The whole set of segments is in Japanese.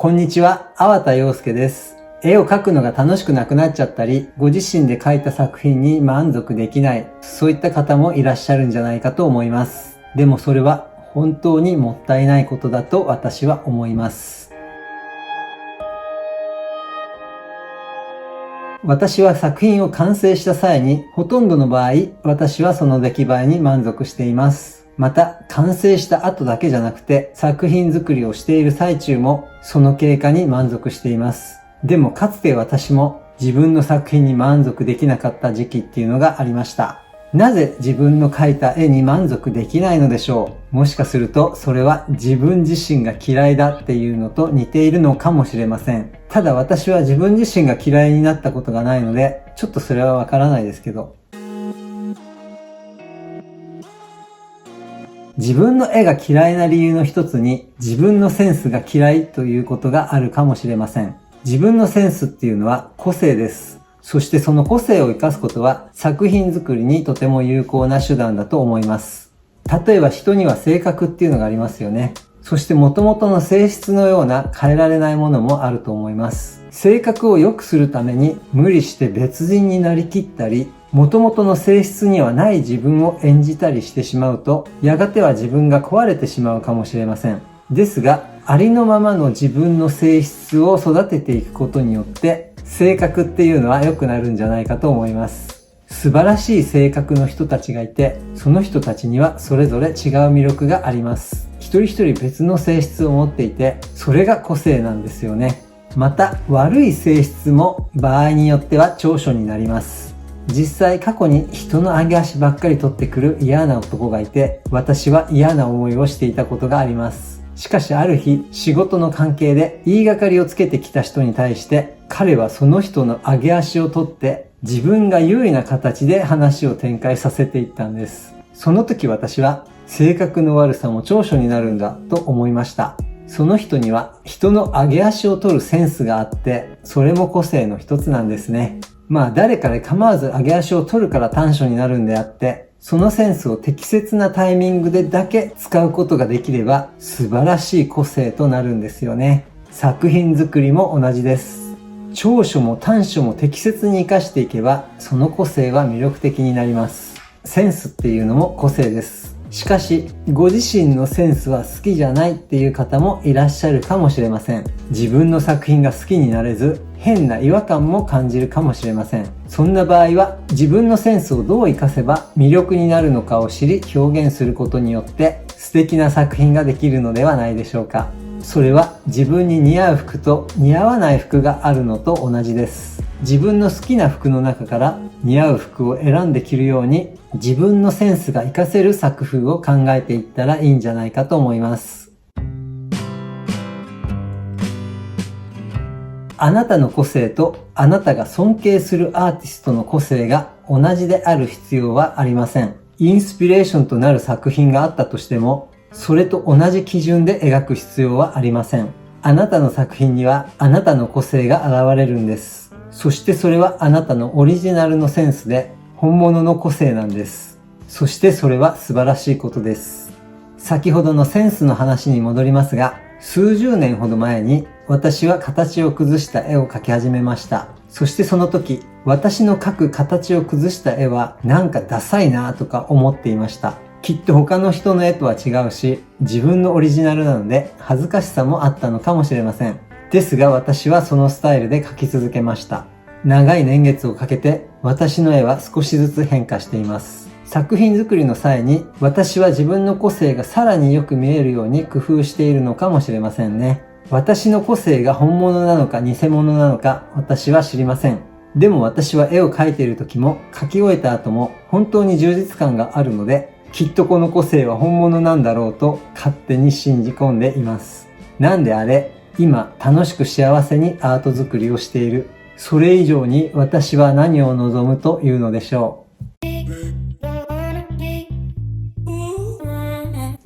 こんにちは、粟田洋介です。絵を描くのが楽しくなくなっちゃったり、ご自身で描いた作品に満足できない、そういった方もいらっしゃるんじゃないかと思います。でもそれは本当にもったいないことだと私は思います。私は作品を完成した際に、ほとんどの場合、私はその出来栄えに満足しています。また、完成した後だけじゃなくて、作品作りをしている最中も、その経過に満足しています。でも、かつて私も自分の作品に満足できなかった時期っていうのがありました。なぜ自分の描いた絵に満足できないのでしょう。もしかすると、それは自分自身が嫌いだっていうのと似ているのかもしれません。ただ私は自分自身が嫌いになったことがないので、ちょっとそれはわからないですけど。自分の絵が嫌いな理由の一つに、自分のセンスが嫌いということがあるかもしれません。自分のセンスっていうのは個性です。そしてその個性を生かすことは作品作りにとても有効な手段だと思います。例えば人には性格っていうのがありますよね。そして元々の性質のような変えられないものもあると思います。性格を良くするために無理して別人になりきったり、元々の性質にはない自分を演じたりしてしまうと、やがては自分が壊れてしまうかもしれません。ですが、ありのままの自分の性質を育てていくことによって、性格っていうのは良くなるんじゃないかと思います。素晴らしい性格の人たちがいて、その人たちにはそれぞれ違う魅力があります。一人一人別の性質を持っていて、それが個性なんですよね。また、悪い性質も場合によっては長所になります。実際過去に人の上げ足ばっかり取ってくる嫌な男がいて、私は嫌な思いをしていたことがあります。しかしある日、仕事の関係で言いがかりをつけてきた人に対して、彼はその人の上げ足を取って、自分が優位な形で話を展開させていったんです。その時私は、性格の悪さも長所になるんだと思いました。その人には人の上げ足を取るセンスがあって、それも個性の一つなんですね。まあ誰かで構わず上げ足を取るから短所になるんであって、そのセンスを適切なタイミングでだけ使うことができれば素晴らしい個性となるんですよね。作品作りも同じです。長所も短所も適切に活かしていけば、その個性は魅力的になります。センスっていうのも個性です。しかし、ご自身のセンスは好きじゃないっていう方もいらっしゃるかもしれません。自分の作品が好きになれず、変な違和感も感じるかもしれません。そんな場合は、自分のセンスをどう活かせば魅力になるのかを知り表現することによって素敵な作品ができるのではないでしょうか。それは自分に似合う服と似合わない服があるのと同じです。自分の好きな服の中から似合う服を選んで着るように自分のセンスが活かせる作風を考えていったらいいんじゃないかと思います。あなたの個性とあなたが尊敬するアーティストの個性が同じである必要はありません。インスピレーションとなる作品があったとしても、それと同じ基準で描く必要はありません。あなたの作品にはあなたの個性が現れるんです。そしてそれはあなたのオリジナルのセンスで本物の個性なんです。そしてそれは素晴らしいことです。先ほどのセンスの話に戻りますが、数十年ほど前に私は形を崩した絵を描き始めました。そしてその時、私の描く形を崩した絵はなんかダサいなとか思っていました。きっと他の人の絵とは違うし、自分のオリジナルなので恥ずかしさもあったのかもしれません。ですが私はそのスタイルで描き続けました。長い年月をかけて私の絵は少しずつ変化しています。作品作りの際に私は自分の個性がさらによく見えるように工夫しているのかもしれませんね。私の個性が本物なのか偽物なのか私は知りません。でも私は絵を描いている時も描き終えた後も本当に充実感があるので、きっとこの個性は本物なんだろうと勝手に信じ込んでいます。なんであれ、今楽しく幸せにアート作りをしている。それ以上に私は何を望むというのでしょう。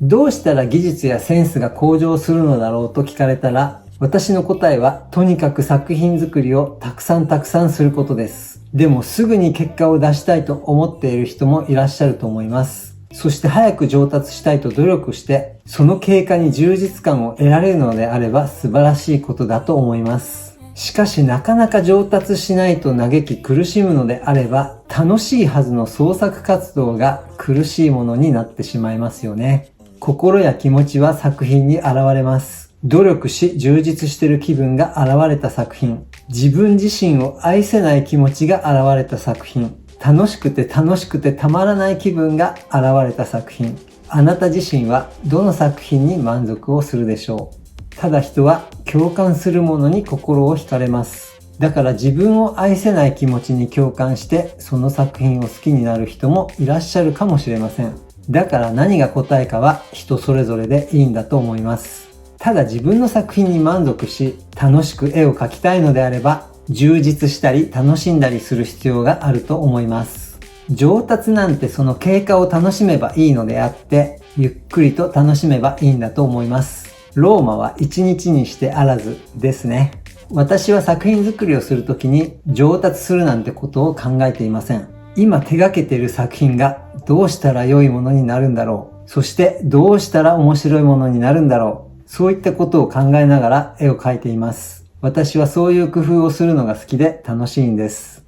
どうしたら技術やセンスが向上するのだろうと聞かれたら、私の答えはとにかく作品作りをたくさんすることです。でもすぐに結果を出したいと思っている人もいらっしゃると思います。そして早く上達したいと努力して、その経過に充実感を得られるのであれば素晴らしいことだと思います。しかしなかなか上達しないと嘆き苦しむのであれば、楽しいはずの創作活動が苦しいものになってしまいますよね。心や気持ちは作品に現れます。努力し充実している気分が現れた作品。自分自身を愛せない気持ちが現れた作品。楽しくてたまらない気分が現れた作品。あなた自身はどの作品に満足をするでしょう。ただ人は共感するものに心を惹かれます。だから自分を愛せない気持ちに共感してその作品を好きになる人もいらっしゃるかもしれません。だから何が答えかは人それぞれでいいんだと思います。ただ自分の作品に満足し楽しく絵を描きたいのであれば充実したり楽しんだりする必要があると思います。上達なんてその経過を楽しめばいいのであって、ゆっくりと楽しめばいいんだと思います。ローマは一日にしてあらずですね。私は作品作りをするときに上達するなんてことを考えていません。今手掛けている作品がどうしたら良いものになるんだろう。そしてどうしたら面白いものになるんだろう。そういったことを考えながら絵を描いています。私はそういう工夫をするのが好きで楽しいんです。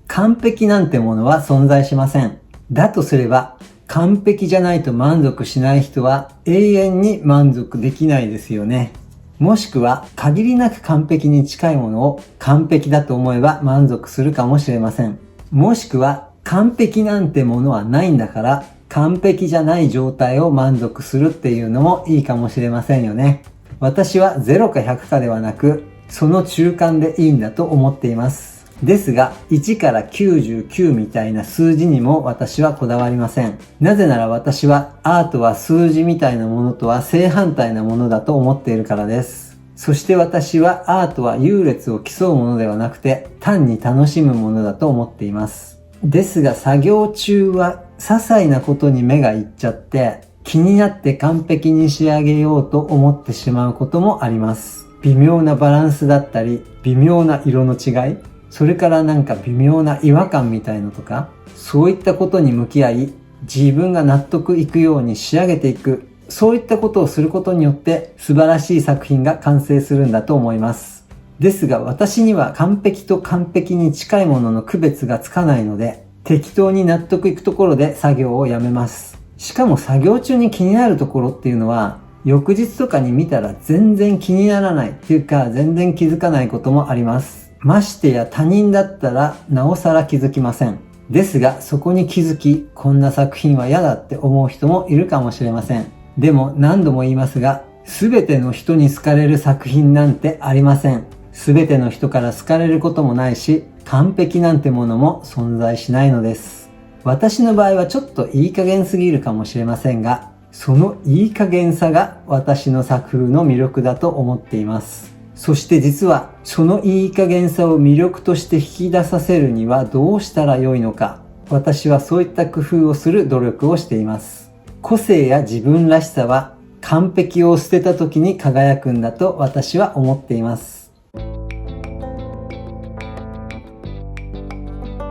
完璧なんてものは存在しません。だとすれば、完璧じゃないと満足しない人は永遠に満足できないですよね。もしくは限りなく完璧に近いものを完璧だと思えば満足するかもしれません。もしくは完璧なんてものはないんだから完璧じゃない状態を満足するっていうのもいいかもしれませんよね。私は0か100かではなく、その中間でいいんだと思っています。ですが、1から99みたいな数字にも私はこだわりません。なぜなら私はアートは数字みたいなものとは正反対なものだと思っているからです。そして私はアートは優劣を競うものではなくて、単に楽しむものだと思っています。ですが作業中は些細なことに目がいっちゃって気になって完璧に仕上げようと思ってしまうこともあります。微妙なバランスだったり、微妙な色の違い、それからなんか微妙な違和感みたいのとか、そういったことに向き合い、自分が納得いくように仕上げていく、そういったことをすることによって素晴らしい作品が完成するんだと思います。ですが私には完璧と完璧に近いものの区別がつかないので、適当に納得いくところで作業をやめます。しかも作業中に気になるところっていうのは、翌日とかに見たら全然気にならないっていうか、全然気づかないこともあります。ましてや他人だったらなおさら気づきません。ですがそこに気づき、こんな作品は嫌だって思う人もいるかもしれません。でも何度も言いますが、すべての人に好かれる作品なんてありません。すべての人から好かれることもないし、完璧なんてものも存在しないのです。私の場合はちょっといい加減すぎるかもしれませんが、そのいい加減さが私の作風の魅力だと思っています。そして実はそのいい加減さを魅力として引き出させるにはどうしたらよいのか、私はそういった工夫をする努力をしています。個性や自分らしさは完璧を捨てた時に輝くんだと私は思っています。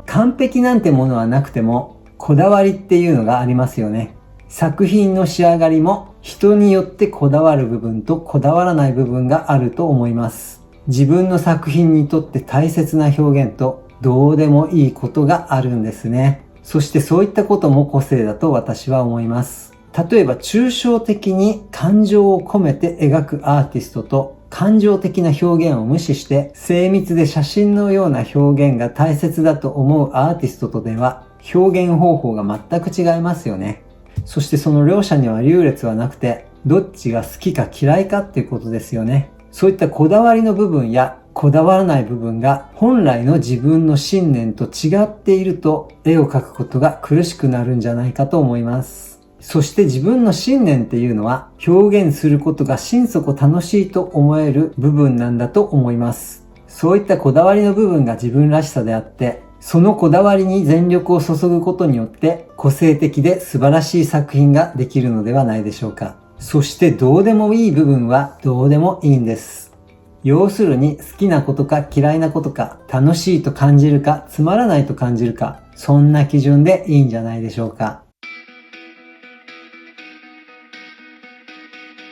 完璧なんてものはなくてもこだわりっていうのがありますよね。作品の仕上がりも人によってこだわる部分とこだわらない部分があると思います。自分の作品にとって大切な表現とどうでもいいことがあるんですね。そしてそういったことも個性だと私は思います。例えば抽象的に感情を込めて描くアーティストと感情的な表現を無視して精密で写真のような表現が大切だと思うアーティストとでは表現方法が全く違いますよね。そしてその両者には優劣はなくてどっちが好きか嫌いかっていうことですよね。そういったこだわりの部分やこだわらない部分が本来の自分の信念と違っていると絵を描くことが苦しくなるんじゃないかと思います。そして自分の信念っていうのは表現することが心底楽しいと思える部分なんだと思います。そういったこだわりの部分が自分らしさであって、そのこだわりに全力を注ぐことによって個性的で素晴らしい作品ができるのではないでしょうか。そしてどうでもいい部分はどうでもいいんです。要するに好きなことか嫌いなことか、楽しいと感じるかつまらないと感じるか、そんな基準でいいんじゃないでしょうか。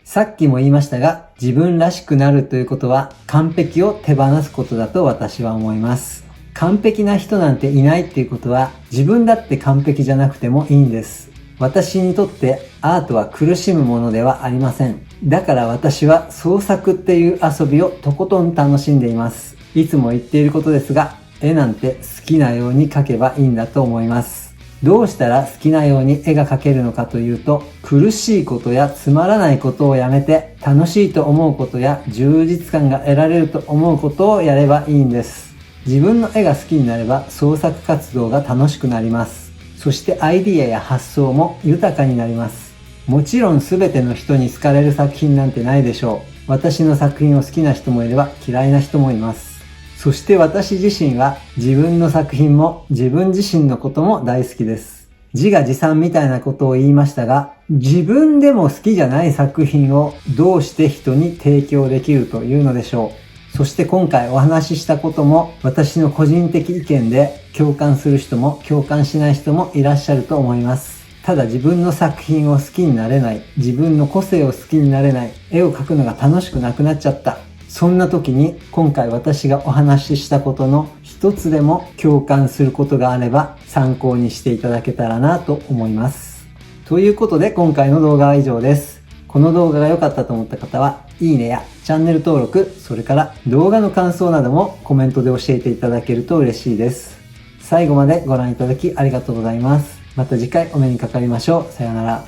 さっきも言いましたが、自分らしくなるということは完璧を手放すことだと私は思います。完璧な人なんていないっていうことは、自分だって完璧じゃなくてもいいんです。私にとってアートは苦しむものではありません。だから私は創作っていう遊びをとことん楽しんでいます。いつも言っていることですが、絵なんて好きなように描けばいいんだと思います。どうしたら好きなように絵が描けるのかというと、苦しいことやつまらないことをやめて、楽しいと思うことや充実感が得られると思うことをやればいいんです。自分の絵が好きになれば創作活動が楽しくなります。そしてアイディアや発想も豊かになります。もちろん全ての人に好かれる作品なんてないでしょう。私の作品を好きな人もいれば嫌いな人もいます。そして私自身は自分の作品も自分自身のことも大好きです。自画自賛みたいなことを言いましたが、自分でも好きじゃない作品をどうして人に提供できるというのでしょう。そして今回お話ししたことも私の個人的意見で共感する人も共感しない人もいらっしゃると思います。ただ自分の作品を好きになれない、自分の個性を好きになれない、絵を描くのが楽しくなくなっちゃった。そんな時に今回私がお話ししたことの一つでも共感することがあれば参考にしていただけたらなと思います。ということで今回の動画は以上です。この動画が良かったと思った方は、いいねやチャンネル登録、それから動画の感想などもコメントで教えていただけると嬉しいです。最後までご覧いただきありがとうございます。また次回お目にかかりましょう。さようなら。